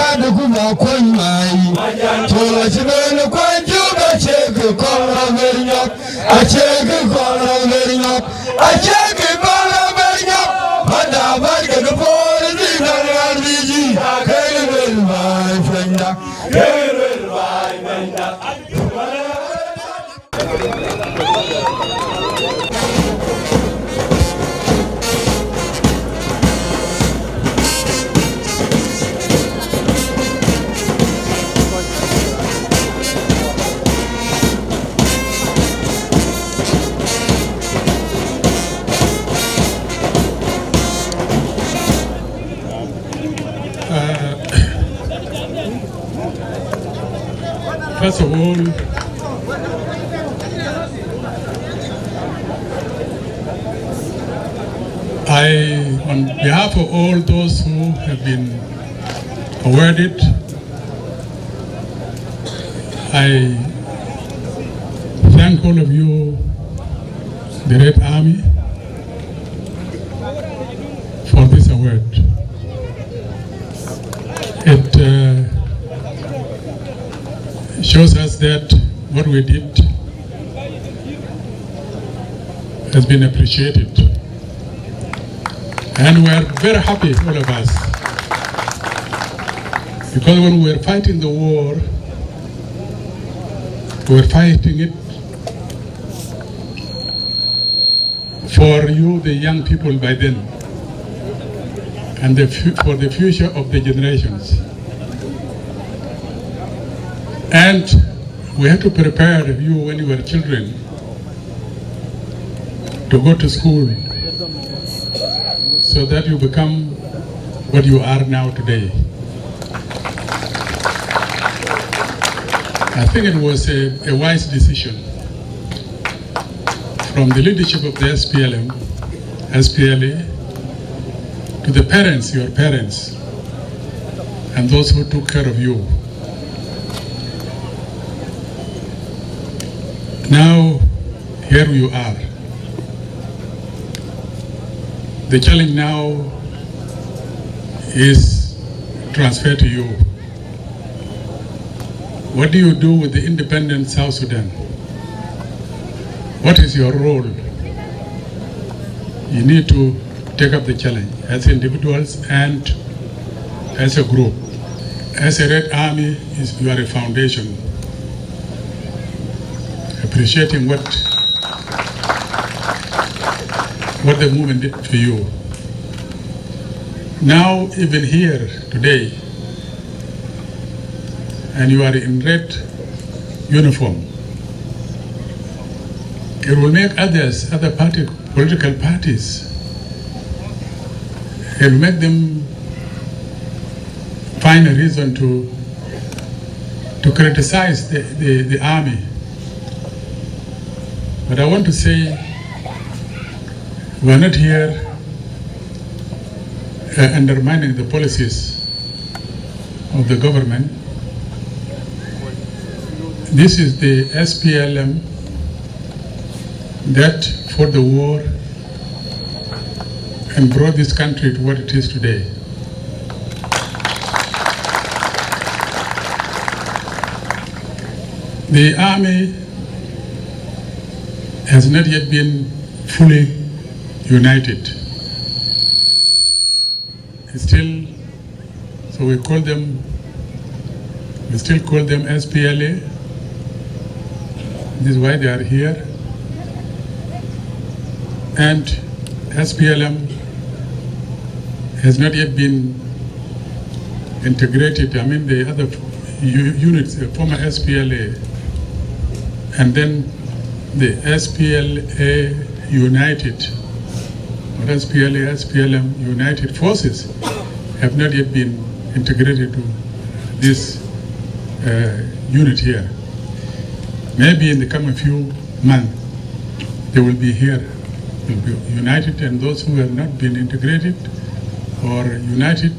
kada kuma kwan mai to wace bane kwan juga ce ka kora vernya a ce ka kora vernya a ce ka kora vernya bada barka da fori dinar arziki kai will my friend kai will my friend First of all, on behalf of all those who have been awarded, I thank all of you, the Red Army, for this award. It shows us that what we did has been appreciated. And we are very happy, all of us, because when we were fighting the war, we were fighting it for you, the young people by then, and for the future of the generations. And we had to prepare you when you were children to go to school so that you become what you are now today. I think it was a wise decision from the leadership of the SPLA, to the parents, your parents, and those who took care of you. Now, here you are. The challenge now is transferred to you. What do you do with the independent South Sudan? What is your role? You need to take up the challenge as individuals and as a group. As a Red Army, you are a foundation. Appreciating what the movement did for you. Now, even here today, and you are in red uniform, it will make other political parties, it will make them find a reason to criticize the army. But I want to say, we are not here undermining the policies of the government. This is the SPLM that fought the war and brought this country to what it is today. The army has not yet been fully united. Still, so we still call them SPLA. This is why they are here. And SPLM has not yet been integrated. I mean, the other units, the former SPLA, and then the SPLA United, or SPLA, SPLM United Forces have not yet been integrated to this unit here. Maybe in the coming few months, they will be here, will be united, and those who have not been integrated or united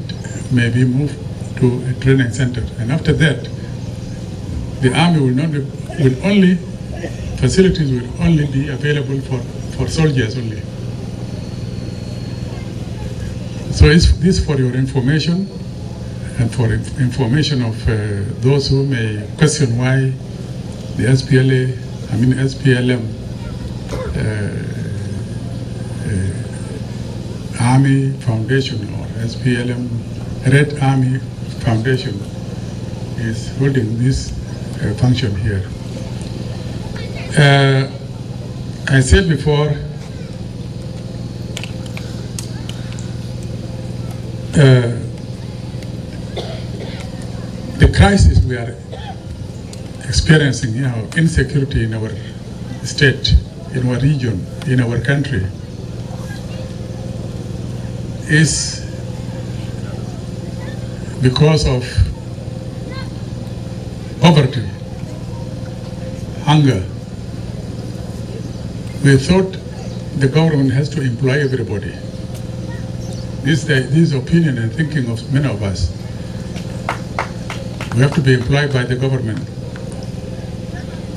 may be moved to a training center. And after that, the army facilities will only be available for soldiers only. So it's this for your information, and for information of those who may question why the SPLM Army Foundation or SPLM Red Army Foundation is holding this function here. I said before, the crisis we are experiencing, insecurity in our state, in our region, in our country, is because of poverty, hunger. We thought the government has to employ everybody. This is the opinion and thinking of many of us. We have to be employed by the government.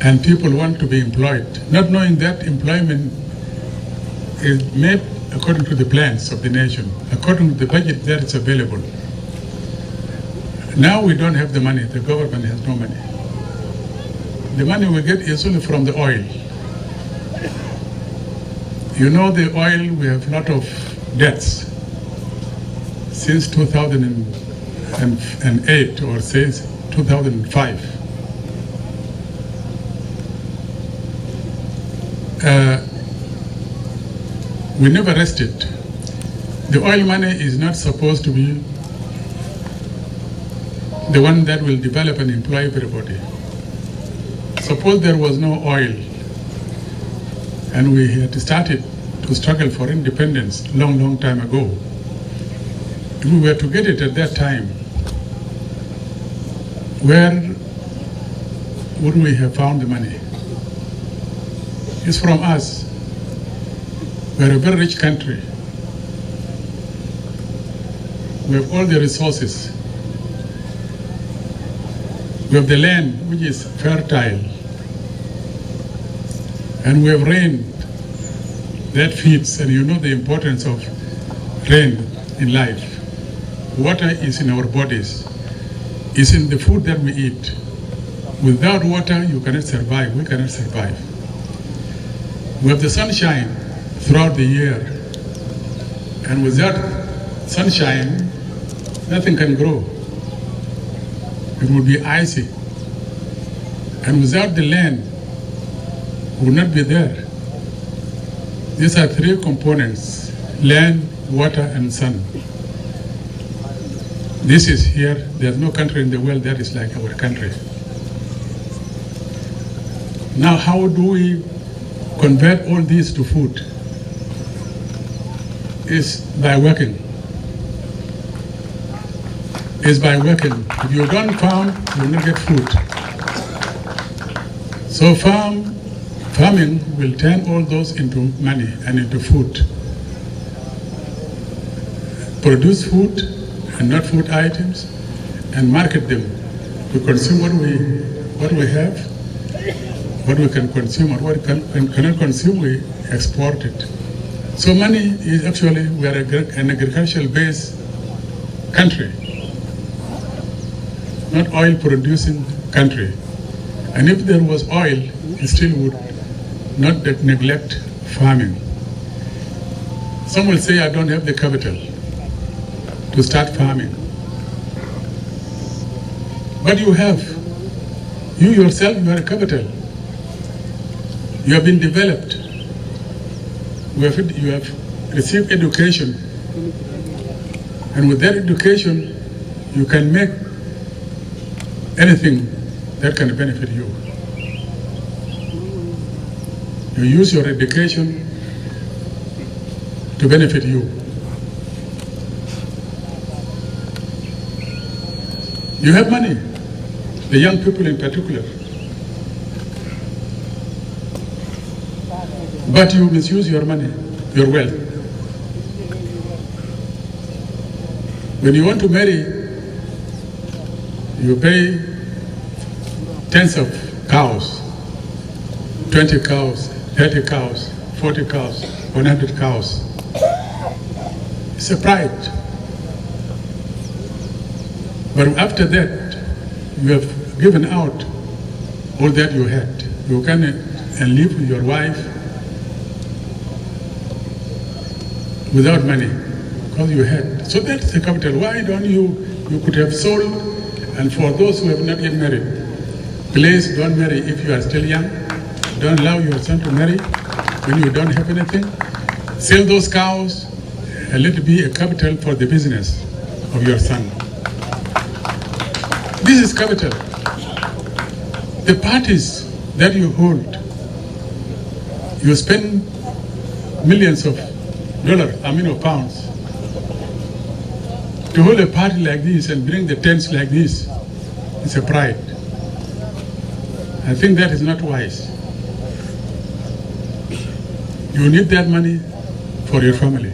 And people want to be employed, not knowing that employment is made according to the plans of the nation, according to the budget that is available. Now we don't have the money, the government has no money. The money we get is only from the oil. You know, the oil, we have a lot of debts since 2008 or since 2005. We never rested. The oil money is not supposed to be the one that will develop and employ everybody. Suppose there was no oil and we had started to struggle for independence long time ago. If we were to get it at that time, where would we have found the money? It's from us. We're a very rich country. We have all the resources. We have the land which is fertile. And we have rain that feeds, and you know the importance of rain in life. Water is in our bodies. It's in the food that we eat. Without water, you cannot survive. We cannot survive. We have the sunshine throughout the year. And without sunshine, nothing can grow. It will be icy. And without the land, it will not be there. These are three components: land, water, and sun. This is here. There's no country in the world that is like our country. Now, how do we convert all these to food? Is by working. Is by working. If you don't farm, you will not get food. So farming will turn all those into money and into food. Produce food and not food items, and market them to consume what we have, what we can consume, or what we cannot consume, we export it. So money is actually, we are an agricultural-based country, not oil-producing country. And if there was oil, it still would not neglect farming. Some will say, I don't have the capital to start farming. But you have. You yourself, you are a capital. You have been developed. You have received education. And with that education, you can make anything that can benefit you. You use your education to benefit you. You have money, the young people in particular. But you misuse your money, your wealth. When you want to marry, you pay tens of cows, 20 cows, 30 cows, 40 cows, 100 cows. It's a pride. But after that, you have given out all that you had. You can live with your wife without money, because you had. So that's the capital. Why don't you could have sold, and for those who have not yet married, please don't marry if you are still young. Don't allow your son to marry when you don't have anything. Sell those cows and let it be a capital for the business of your son. This is capital. The parties that you hold, you spend millions of dollars, of pounds, to hold a party like this and bring the tents like this. It's a pride. I think that is not wise. You need that money for your family.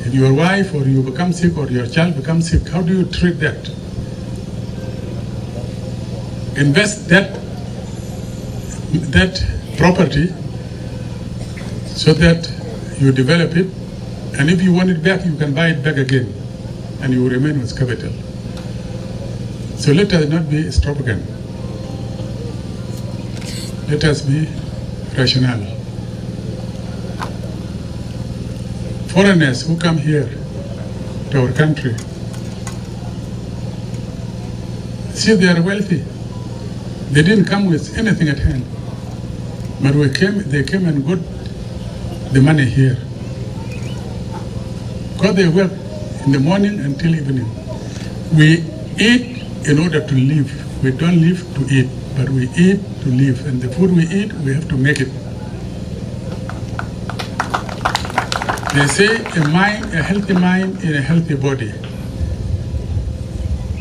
If your wife or you become sick or your child becomes sick, how do you treat that? Invest that property so that you develop it, and if you want it back, you can buy it back again, and you will remain with capital. So let us not be extravagant. Let us be rational. Foreigners who come here to our country, see, they are wealthy. They didn't come with anything at hand, but they came and got the money here. Because they work in the morning until evening. We eat in order to live. We don't live to eat, but we eat to live. And the food we eat, we have to make it. They say a healthy mind in a healthy body.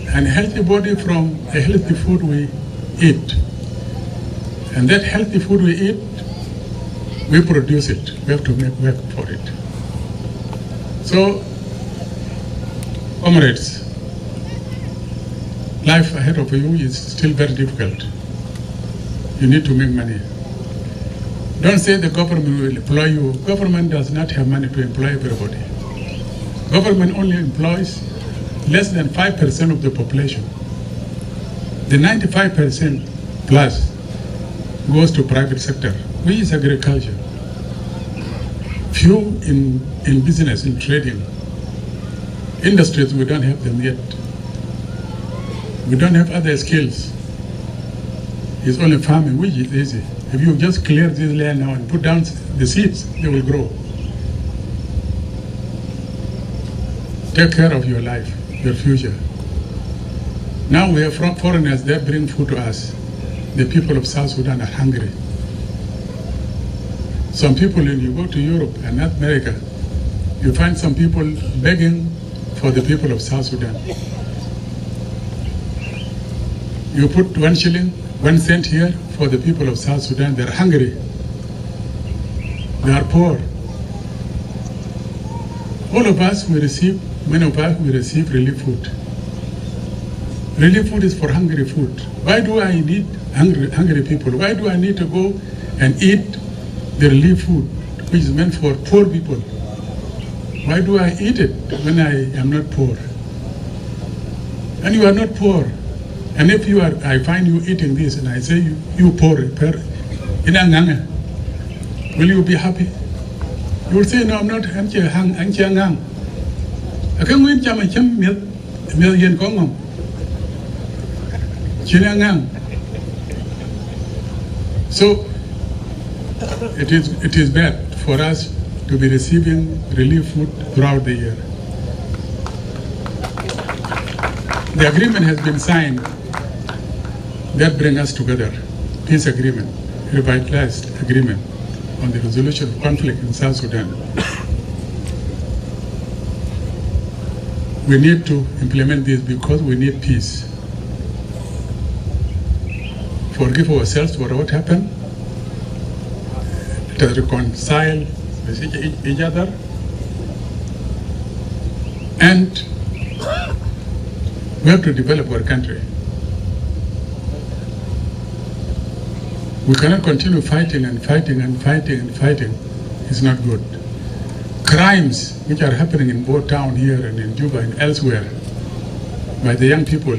And a healthy body from a healthy food we eat. And that healthy food we eat, we produce it. We have to make work for it. So, comrades, life ahead of you is still very difficult. You need to make money. Don't say the government will employ you. Government does not have money to employ everybody. Government only employs less than 5% of the population. The 95% plus goes to private sector, which is agriculture. Few in business, in trading. Industries, we don't have them yet. We don't have other skills. It's only farming, which is easy. If you just clear this land now and put down the seeds, they will grow. Take care of your life, your future. Now we have foreigners that bring food to us. The people of South Sudan are hungry. Some people, when you go to Europe and North America, you find some people begging for the people of South Sudan. You put 1 shilling, 1 cent here for the people of South Sudan. They're hungry. They are poor. All of us, many of us, we receive relief food. Relief food is for hungry food. Why do I need hungry people? Why do I need to go and eat the relief food, which is meant for poor people? Why do I eat it when I am not poor? And you are not poor. And if you are, I find you eating this, and I say you poor, will you be happy? You will say, no, I'm not. I'm chiang. I can't win million kongom. So it is bad for us to be receiving relief food throughout the year. The agreement has been signed that brings us together. Peace agreement, revitalized agreement on the resolution of conflict in South Sudan. We need to implement this because we need peace. Forgive ourselves for what happened. Let us reconcile with each other. And we have to develop our country. We cannot continue fighting and fighting and fighting and fighting. It's not good. Crimes which are happening in both town here and in Juba and elsewhere, by the young people.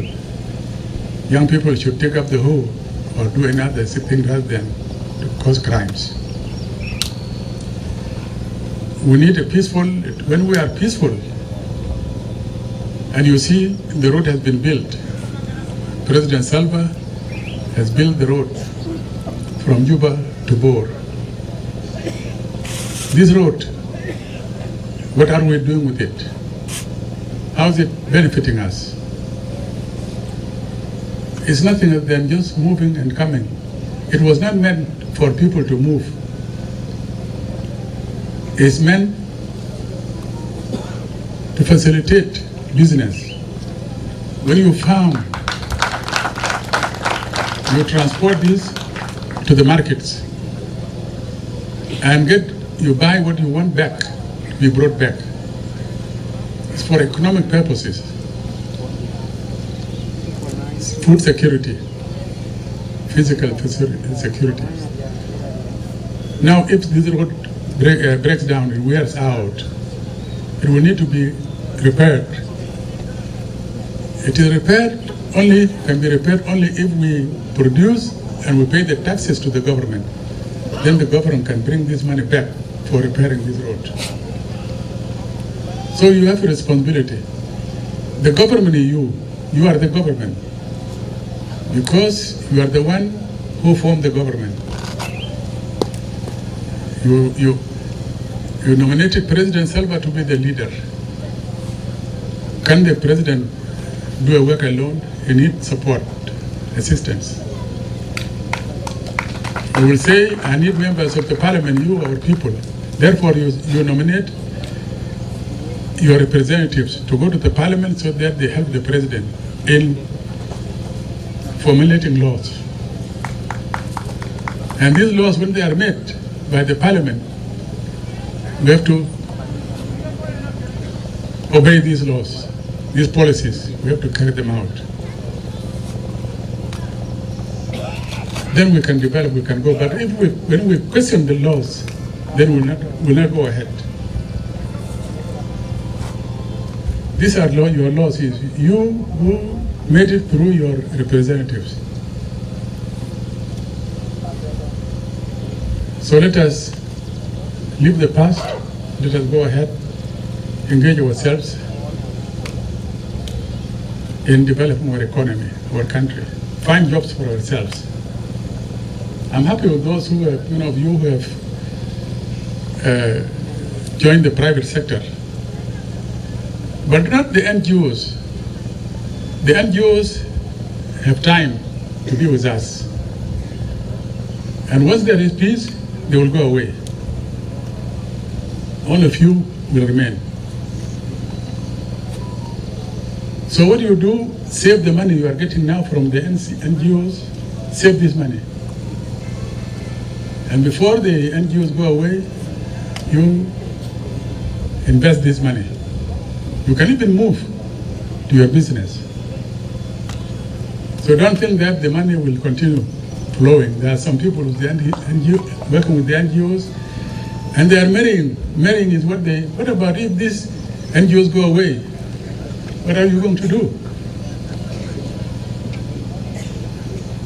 Young people should take up the hoe or do another thing rather than to cause crimes. We need a peaceful, when we are peaceful, and you see the road has been built. President Salva has built the road from Juba to Bor. This road, what are we doing with it? How is it benefiting us? It's nothing other than just moving and coming. It was not meant for people to move. It's meant to facilitate business. When you farm, you transport this to the markets and you buy what you want back to be brought back. It's for economic purposes. Food security, physical security. Now, if this road breaks down and wears out, it will need to be repaired. It is can be repaired only if we produce and we pay the taxes to the government. Then the government can bring this money back for repairing this road. So you have a responsibility. The government is you are the government. Because you are the one who formed the government. You nominated President Salva to be the leader. Can the president do a work alone? He needs support, assistance. You will say, I need members of the parliament, you, our people. Therefore, you nominate your representatives to go to the parliament so that they help the president in formulating laws. And these laws, when they are made by the parliament, we have to obey these laws, these policies. We have to carry them out. Then we can develop, we can go. But when we question the laws, then we'll not go ahead. These are your laws. You who made it through your representatives. So let us leave the past. Let us go ahead, engage ourselves in developing our economy, our country, find jobs for ourselves. I'm happy with those who have, who have joined the private sector, but not the NGOs. The NGOs have time to be with us. And once there is peace, they will go away. Only a few will remain. So what do? Save the money you are getting now from the NGOs, save this money. And before the NGOs go away, you invest this money. You can even move to your business. So don't think that the money will continue flowing. There are some people with the NGO, working with the NGOs, and they are marrying. Marrying is what about if these NGOs go away? What are you going to do?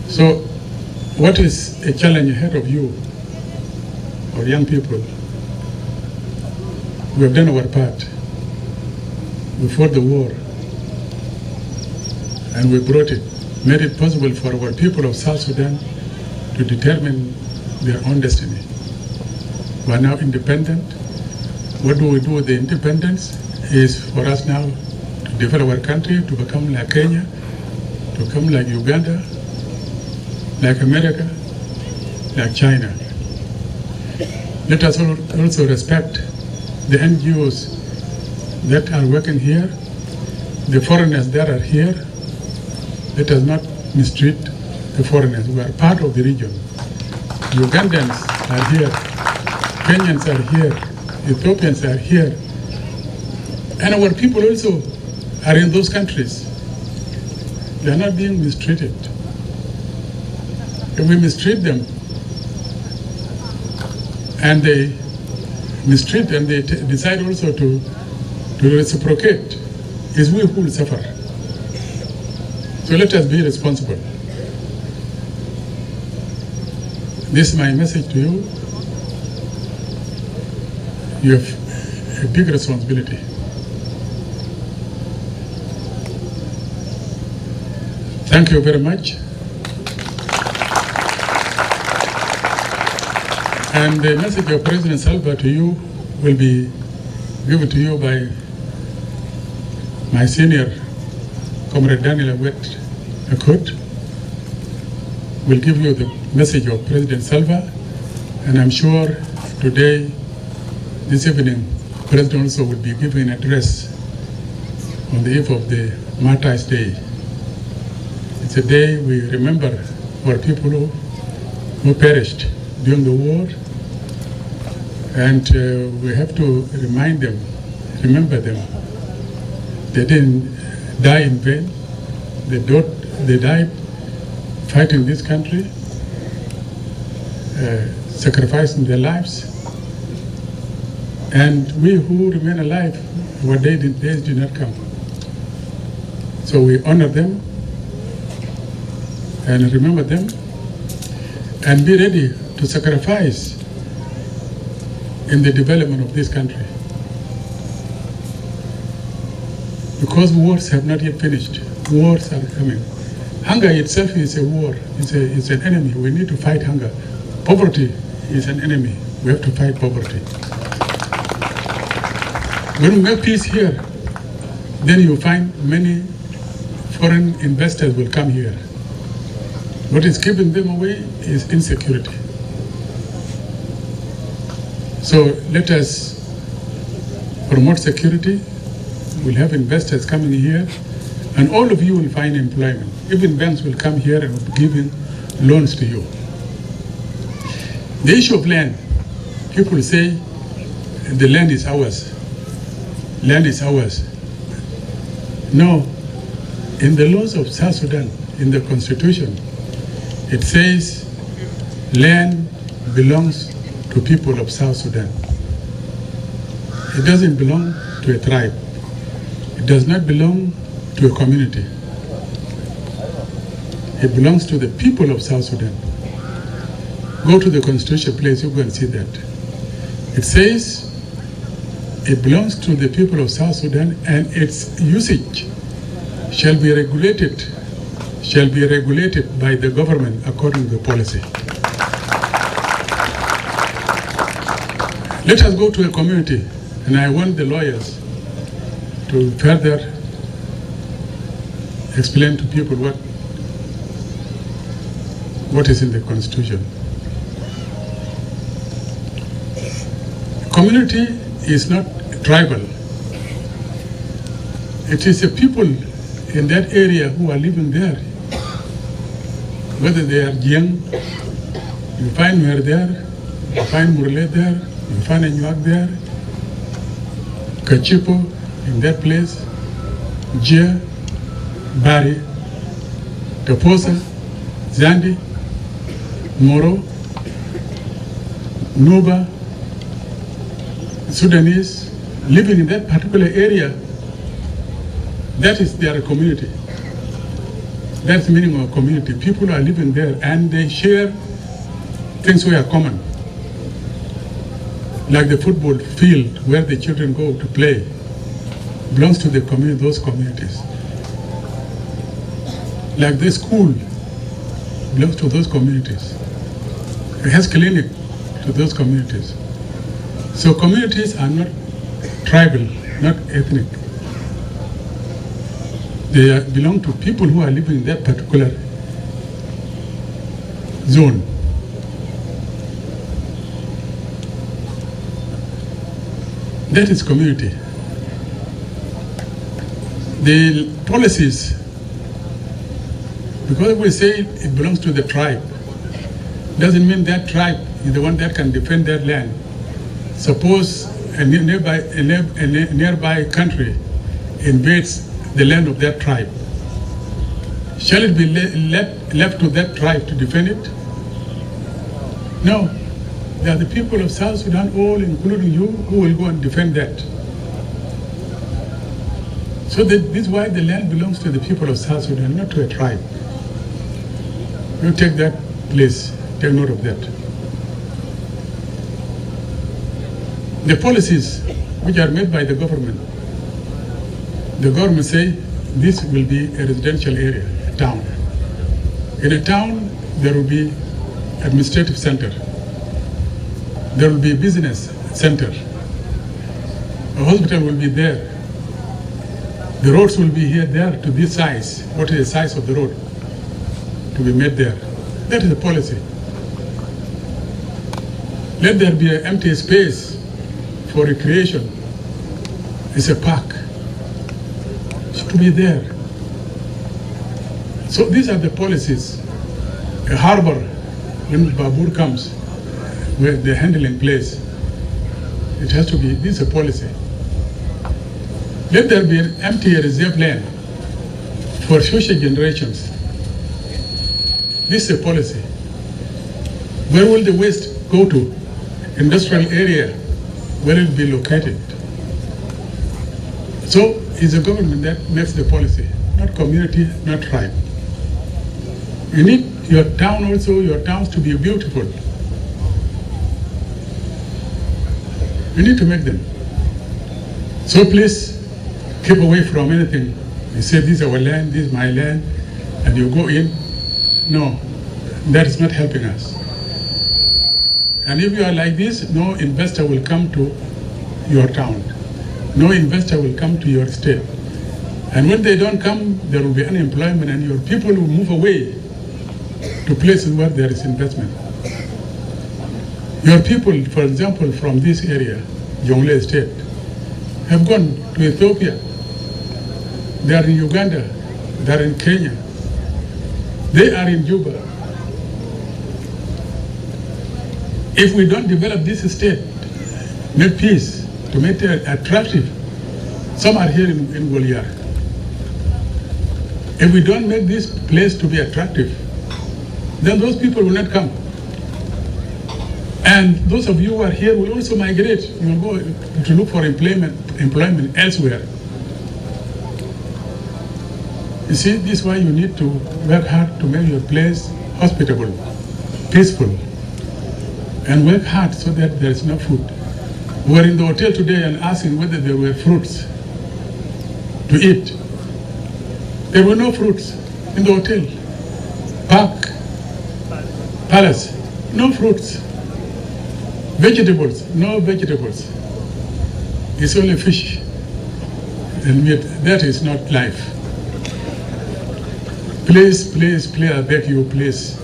So what is a challenge ahead of you, or young people? We have done our part before the war, and we made it possible for our people of South Sudan to determine their own destiny. We are now independent. What do we do with the independence is for us now to develop our country, to become like Kenya, to become like Uganda, like America, like China. Let us also respect the NGOs that are working here, the foreigners that are here. Let us not mistreat the foreigners. We are part of the region. Ugandans are here, Kenyans are here, Ethiopians are here, and our people also are in those countries. They are not being mistreated. If we mistreat them, and they mistreat and they decide also to reciprocate, it's we who will suffer. So let us be responsible. This is my message to you. You have a big responsibility. Thank you very much. And the message of President Salva to you will be given to you by my senior, Comrade Daniel Akut, will give you the message of President Salva, and I'm sure today, this evening, President also will be giving an address on the eve of the Martyrs' Day. It's a day we remember our people who perished during the war, and we have to remind them, remember them. They didn't die in vain. They died fighting this country, sacrificing their lives. And we who remain alive, our days did not come. So we honor them and remember them and be ready to sacrifice in the development of this country. Because wars have not yet finished. Wars are coming. Hunger itself is a war. It's an enemy. We need to fight hunger. Poverty is an enemy. We have to fight poverty. When we make peace here, then you find many foreign investors will come here. What is keeping them away is insecurity. So let us promote security. We'll have investors coming here, and all of you will find employment. Even banks will come here and will be giving loans to you. The issue of land, people say the land is ours. Land is ours. No, in the laws of South Sudan, in the constitution, it says land belongs to people of South Sudan. It doesn't belong to a tribe. It does not belong to a community. It belongs to the people of South Sudan. Go to the constitution place, you go and see that. It says it belongs to the people of South Sudan, and its usage shall be regulated by the government according to the policy. Let us go to a community, and I want the lawyers to further explain to people what is in the Constitution. Community is not tribal. It is the people in that area who are living there. Whether they are young, you find Nuer there, you find Murle there, you find Anyuak there, Kachipo in that place, Jia, Bari, Taposa, Zandi, Moro, Nuba, Sudanese, living in that particular area. That is their community. That's the meaning of a community. People are living there and they share things which are common. Like the football field where the children go to play belongs to the community, those communities. Like the school belongs to those communities. It has clinic to those communities. So communities are not tribal, not ethnic. They belong to people who are living in that particular zone. That is community. The policies, because we say it belongs to the tribe, doesn't mean that tribe is the one that can defend that land. Suppose a nearby country invades the land of that tribe. Shall it be left to that tribe to defend it? No. They are the people of South Sudan, all including you, who will go and defend that. So So this is why the land belongs to the people of South Sudan, not to a tribe. You take that, please, take note of that. The policies which are made by the government say this will be a residential area, a town. In a town, there will be administrative center. There will be a business center. A hospital will be there. The roads will be here, there to this size. What is the size of the road to be made there? That is the policy. Let there be an empty space for recreation. It's a park. It's to be there. So these are the policies. A harbor, when Babur comes, where the handling place, it has to be, this is a policy. Let there be an empty reserve land for future generations. This is a policy. Where will the waste go to? Industrial area, where it will be located. So it's the government that makes the policy, not community, not tribe. You need your town also, your towns to be beautiful. You need to make them. So please, keep away from anything. You say, this is our land, this is my land, and you go in. No, that is not helping us. And if you are like this, no investor will come to your town. No investor will come to your state. And when they don't come, there will be unemployment, and your people will move away to places where there is investment. Your people, for example, from this area, Jonglei State, have gone to Ethiopia. They are in Uganda. They are in Kenya. They are in Juba. If we don't develop this state, make peace, to make it attractive, some are here in Goliar. If we don't make this place to be attractive, then those people will not come. And those of you who are here will also migrate. You will go to look for employment elsewhere. You see, this is why you need to work hard to make your place hospitable, peaceful, and work hard so that there is no food. We were in the hotel today and asking whether there were fruits to eat. There were no fruits in the hotel. Park, palace, no fruits. Vegetables, no vegetables. It's only fish and meat. That is not life. Please, please, please, I beg you, please,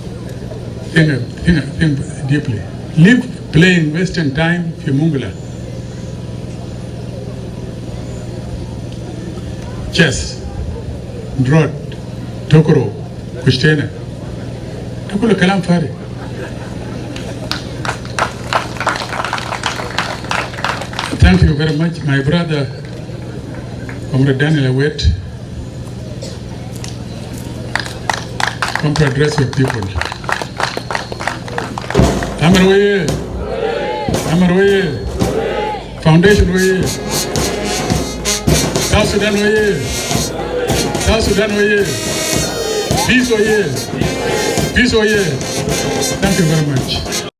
think deeply. Leave playing Western time, Fimungula. Chess, Drot, Tokoro, Kushtena. Tukula Kalam Fari. Thank you very much, my brother, Comrade Daniel Awet. Come to address your people. Amarwaye, Amarwaye, Foundation Waye, South Sudan Waye, South Sudan Waye, Peace Waye, Peace Waye. Thank you very much.